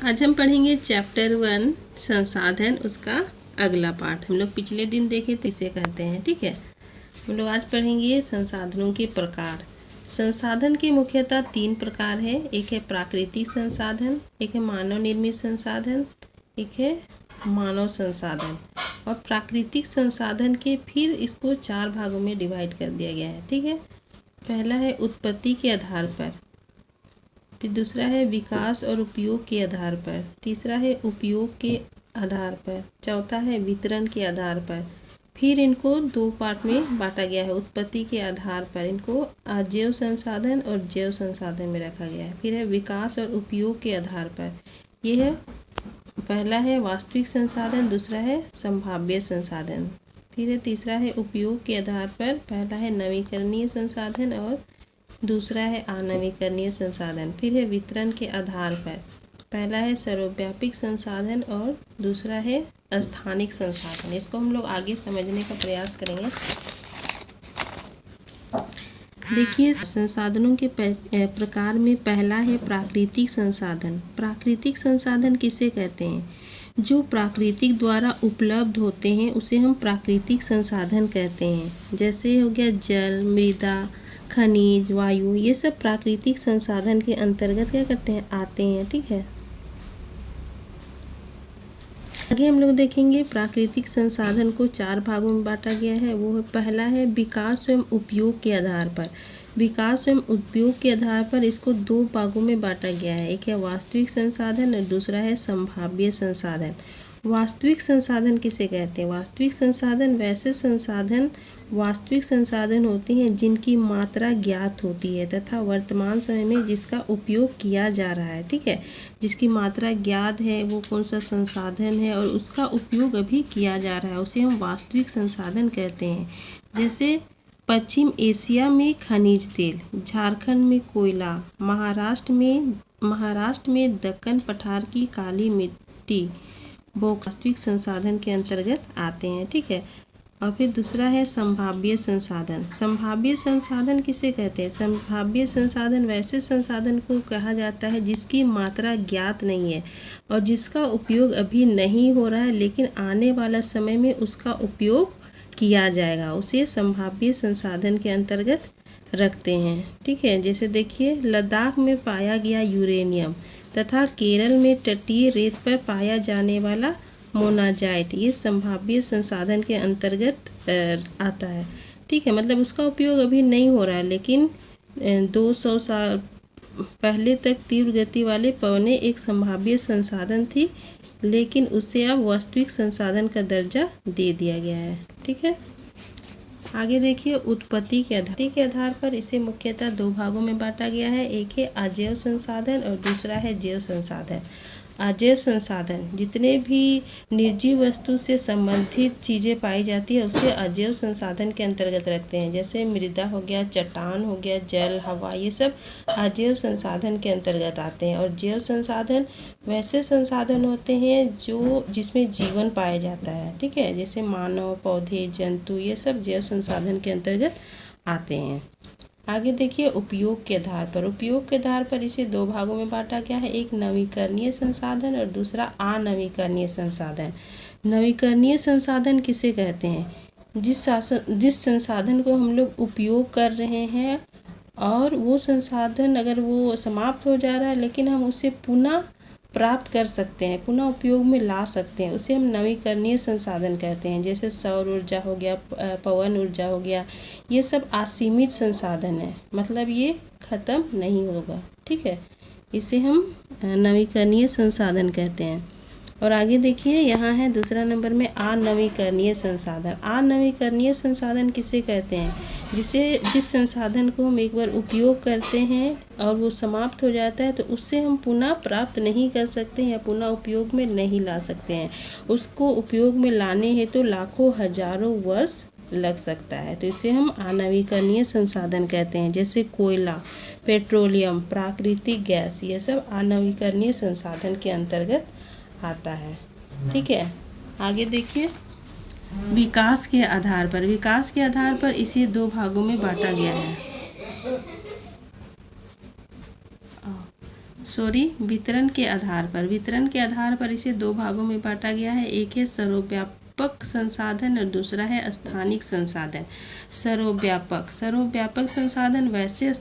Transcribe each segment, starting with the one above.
आज हम पढ़ेंगे चैप्टर 1 संसाधन, उसका अगला पार्ट। हम लोग पिछले दिन देखे थे, इसे कहते हैं। ठीक है, हम लोग आज पढ़ेंगे संसाधनों के प्रकार। संसाधन के मुख्यतः 3 प्रकार है। एक है प्राकृतिक संसाधन, एक है मानव निर्मित संसाधन, एक है मानव संसाधन। और प्राकृतिक संसाधन के फिर इसको 4 भागों में डिवाइड कर दिया गया है। ठीक है, पहला है उत्पत्ति के आधार पर, फिर दूसरा है विकास और उपयोग के आधार पर, तीसरा है उपयोग के आधार पर, चौथा है वितरण के आधार पर। फिर इनको 2 पार्ट में बांटा गया है। उत्पत्ति के आधार पर इनको अजैव संसाधन और जैव संसाधन में रखा गया है। फिर है विकास और उपयोग के आधार पर, यह है पहला है वास्तविक संसाधन, दूसरा है संभाव्य संसाधन। फिर है तीसरा है उपयोग के आधार पर, पहला है नवीकरणीय संसाधन और दूसरा है अनवीकरणीय संसाधन। फिर है वितरण के आधार पर, पहला है सर्वव्यापी संसाधन और दूसरा है स्थानिक संसाधन। इसको हम लोग आगे समझने का प्रयास करेंगे। देखिए, संसाधनों के प्रकार में पहला है प्राकृतिक संसाधन। प्राकृतिक संसाधन किसे कहते हैं? जो प्राकृतिक द्वारा उपलब्ध होते हैं उसे हम प्राकृतिक संसाधन कहते हैं। जैसे हो गया जल, मृदा, खनिज, वायु, ये सब प्राकृतिक संसाधन के अंतर्गत क्या करते हैं, आते हैं। ठीक है, आगे हम लोग देखेंगे प्राकृतिक संसाधन को 4 भागों में बांटा गया है। वो पहला है विकास एवं उपयोग के आधार पर। विकास एवं उपयोग के आधार पर इसको 2 भागों में बांटा गया है। एक है वास्तविक संसाधन और दूसरा है संभाव्य संसाधन। वास्तविक संसाधन किसे कहते हैं? वास्तविक संसाधन वैसे वास्तविक संसाधन होते हैं जिनकी मात्रा ज्ञात होती है तथा वर्तमान समय में जिसका उपयोग किया जा रहा है। ठीक है, जिसकी मात्रा ज्ञात है वो कौन सा संसाधन है और उसका उपयोग अभी किया जा रहा है, उसे हम वास्तविक संसाधन कहते हैं। जैसे पश्चिम एशिया में खनिज तेल, झारखंड में कोयला, महाराष्ट्र में दक्कन पठार की काली मिट्टी वास्तविक संसाधन के अंतर्गत आते हैं। ठीक है, और फिर दूसरा है संभाव्य संसाधन। संभाव्य संसाधन किसे कहते हैं? संभाव्य संसाधन वैसे संसाधन को कहा जाता है जिसकी मात्रा ज्ञात नहीं है और जिसका उपयोग अभी नहीं हो रहा है, लेकिन आने वाला समय में उसका उपयोग किया जाएगा, उसे संभाव्य संसाधन के अंतर्गत रखते हैं। ठीक है, जैसे देखिए लद्दाख में पाया गया यूरेनियम तथा केरल में तटीय रेत पर पाया जाने वाला मोनाजाइट, ये संभाव्य संसाधन के अंतर्गत आता है। ठीक है, मतलब उसका उपयोग अभी नहीं हो रहा है, लेकिन 200 साल पहले तक तीव्र गति वाले पवनें एक संभाव्य संसाधन थी, लेकिन उसे अब वास्तविक संसाधन का दर्जा दे दिया गया है। ठीक है, आगे देखिए उत्पत्ति के आधार पर इसे मुख्यतः 2 भागों में बांटा गया है। एक है अजैव संसाधन और दूसरा है जैव संसाधन। अजैव संसाधन जितने भी निर्जीव वस्तु से संबंधित चीज़ें पाई जाती है उसे अजैव संसाधन के अंतर्गत रखते हैं। जैसे मृदा हो गया, चट्टान हो गया, जल, हवा, ये सब अजैव संसाधन के अंतर्गत आते हैं। और जैव संसाधन वैसे संसाधन होते हैं जिसमें जीवन पाया जाता है। ठीक है, जैसे मानव, पौधे, जंतु, ये सब जैव संसाधन के अंतर्गत आते हैं। आगे देखिए उपयोग के आधार पर। उपयोग के आधार पर इसे 2 भागों में बांटा गया है। एक नवीकरणीय संसाधन और दूसरा अनवीकरणीय संसाधन। नवीकरणीय संसाधन किसे कहते हैं? जिस संसाधन को हम लोग उपयोग कर रहे हैं और वो संसाधन अगर वो समाप्त हो जा रहा है लेकिन हम उसे पुनः प्राप्त कर सकते हैं, पुनः उपयोग में ला सकते हैं, उसे हम नवीकरणीय संसाधन कहते हैं। जैसे सौर ऊर्जा हो गया, पवन ऊर्जा हो गया, ये सब असीमित संसाधन है, मतलब ये ख़त्म नहीं होगा। ठीक है, इसे हम नवीकरणीय संसाधन कहते हैं। और आगे देखिए यहाँ है दूसरा नंबर में अनवीकरणीय संसाधन। अनवीकरणीय संसाधन किसे कहते हैं? जिस संसाधन को हम एक बार उपयोग करते हैं और वो समाप्त हो जाता है तो उससे हम पुनः प्राप्त नहीं कर सकते या पुनः उपयोग में नहीं ला सकते हैं। उसको उपयोग में लाने हेतु तो लाखों हजारों वर्ष लग सकता है, तो इसे हम अनवीकरणीय संसाधन कहते हैं। जैसे कोयला, पेट्रोलियम, प्राकृतिक गैस, ये सब अनवीकरणीय संसाधन के अंतर्गत आता है। ठीक है, आगे देखिए विकास के आधार पर। विकास के आधार पर इसे 2 भागों में बांटा गया है। वितरण के आधार पर। वितरण के आधार पर इसे दो भागों में बांटा गया है। एक है सर्वव्यापक संसाधन और दूसरा है स्थानिक संसाधन। सर्वव्यापक संसाधन वैसे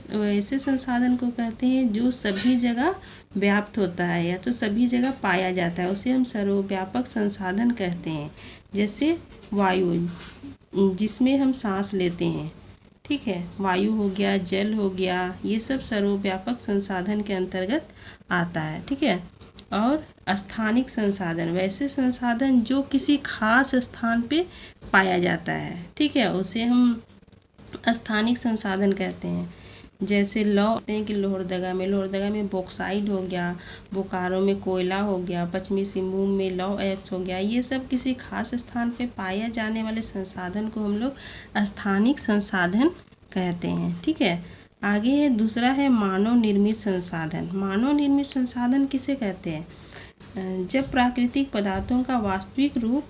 संसाधन को कहते हैं जो सभी जगह व्याप्त होता है या तो सभी जगह पाया जाता है, उसे हम सर्वव्यापक संसाधन कहते हैं। जैसे वायु, जिसमें हम सांस लेते हैं, ठीक है, वायु हो गया, जल हो गया, ये सब सर्वव्यापक संसाधन के अंतर्गत आता है, ठीक है। और स्थानिक संसाधन वैसे संसाधन जो किसी खास स्थान पे पाया जाता है, ठीक है, उसे हम स्थानिक संसाधन कहते हैं। जैसे लोहरदगा में बॉक्साइट हो गया, बोकारो में कोयला हो गया, पश्चिमी सिंहभूम में लौह अयस्क हो गया, ये सब किसी खास स्थान पे पाए जाने वाले संसाधन को हम लोग स्थानिक संसाधन कहते हैं, ठीक है। आगे है दूसरा है मानव निर्मित संसाधन। मानव निर्मित संसाधन किसे कहते हैं? जब प्राकृतिक पदार्थों का वास्तविक रूप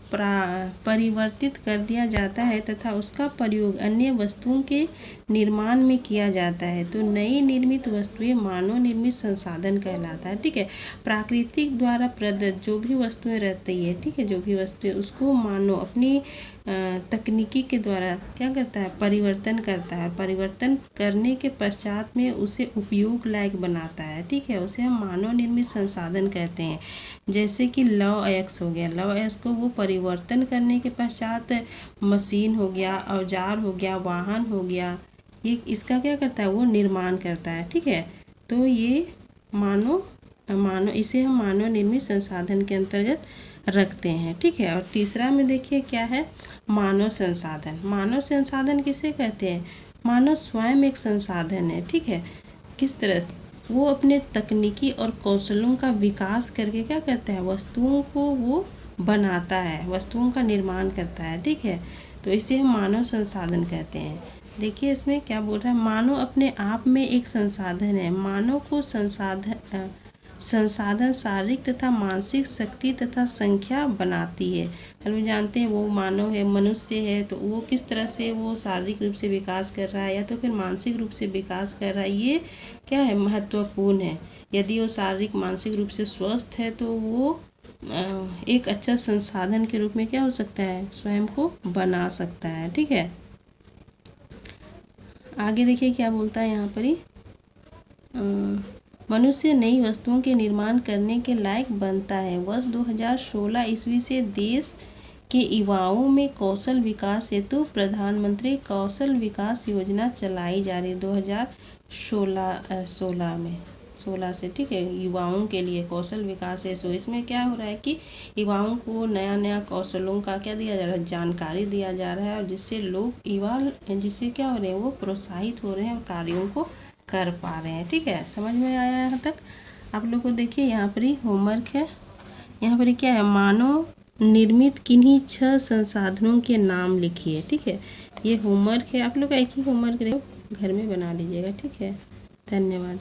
परिवर्तित कर दिया जाता है तथा उसका प्रयोग अन्य वस्तुओं के निर्माण में किया जाता है तो नई निर्मित वस्तुएं मानव निर्मित संसाधन कहलाता है, ठीक है। प्राकृतिक द्वारा प्रदत्त जो भी वस्तुएं रहती है, ठीक है, जो भी वस्तुएं उसको मानव अपनी तकनीकी के द्वारा क्या करता है? परिवर्तन करता है। परिवर्तन करने के पश्चात में उसे उपयोग लायक बनाता है, ठीक है, उसे हम मानव निर्मित संसाधन कहते हैं। जैसे कि लौह अयस्क हो गया, लौह अयस्क को वो परिवर्तन करने के पश्चात मशीन हो गया, औजार हो गया, वाहन हो गया, ये इसका क्या करता है? वो निर्माण करता है, ठीक है। तो ये इसे हम मानव निर्मित संसाधन के अंतर्गत रखते हैं, ठीक है। और तीसरा में देखिए क्या है? मानव संसाधन। मानव संसाधन किसे कहते हैं? मानव स्वयं एक संसाधन है, ठीक है। किस तरह से? वो अपने तकनीकी और कौशलों का विकास करके क्या करता है? वस्तुओं को वो बनाता है, वस्तुओं का निर्माण करता है, ठीक है। तो इसे हम मानव संसाधन कहते हैं। देखिए इसमें क्या बोल रहा है? मानव अपने आप में एक संसाधन है। मानव को संसाधन शारीरिक तथा मानसिक शक्ति तथा संख्या बनाती है। हम जानते हैं वो मानव है, मनुष्य है, तो वो किस तरह से वो शारीरिक रूप से विकास कर रहा है या तो फिर मानसिक रूप से विकास कर रहा है, ये क्या है? महत्वपूर्ण है। यदि वो शारीरिक मानसिक रूप से स्वस्थ है तो वो एक अच्छा संसाधन के रूप में क्या हो सकता है? स्वयं को बना सकता है, ठीक है। आगे देखिए क्या बोलता है यहाँ पर ही, मनुष्य नई वस्तुओं के निर्माण करने के लायक बनता है। वर्ष 2016 ईस्वी से देश के युवाओं में कौशल विकास हेतु प्रधानमंत्री कौशल विकास योजना चलाई जा रही है 2016 से, ठीक है, युवाओं के लिए कौशल विकास है। सो इसमें क्या हो रहा है कि युवाओं को नया नया कौशलों का क्या दिया जा रहा है? जानकारी दिया जा रहा है, और जिससे जिससे क्या हो रहे हैं? वो प्रोत्साहित हो रहे हैं और कार्यों को कर पा रहे हैं, ठीक है। समझ में आया यहाँ तक? आप लोग को देखिए यहाँ पर ही होमवर्क है। यहाँ पर क्या है? मानव निर्मित किन्हीं 6 संसाधनों के नाम लिखिए, ठीक है। ये होमवर्क है, आप लोग का एक ही होमवर्क रहेगा, घर में बना लीजिएगा, ठीक है। धन्यवाद।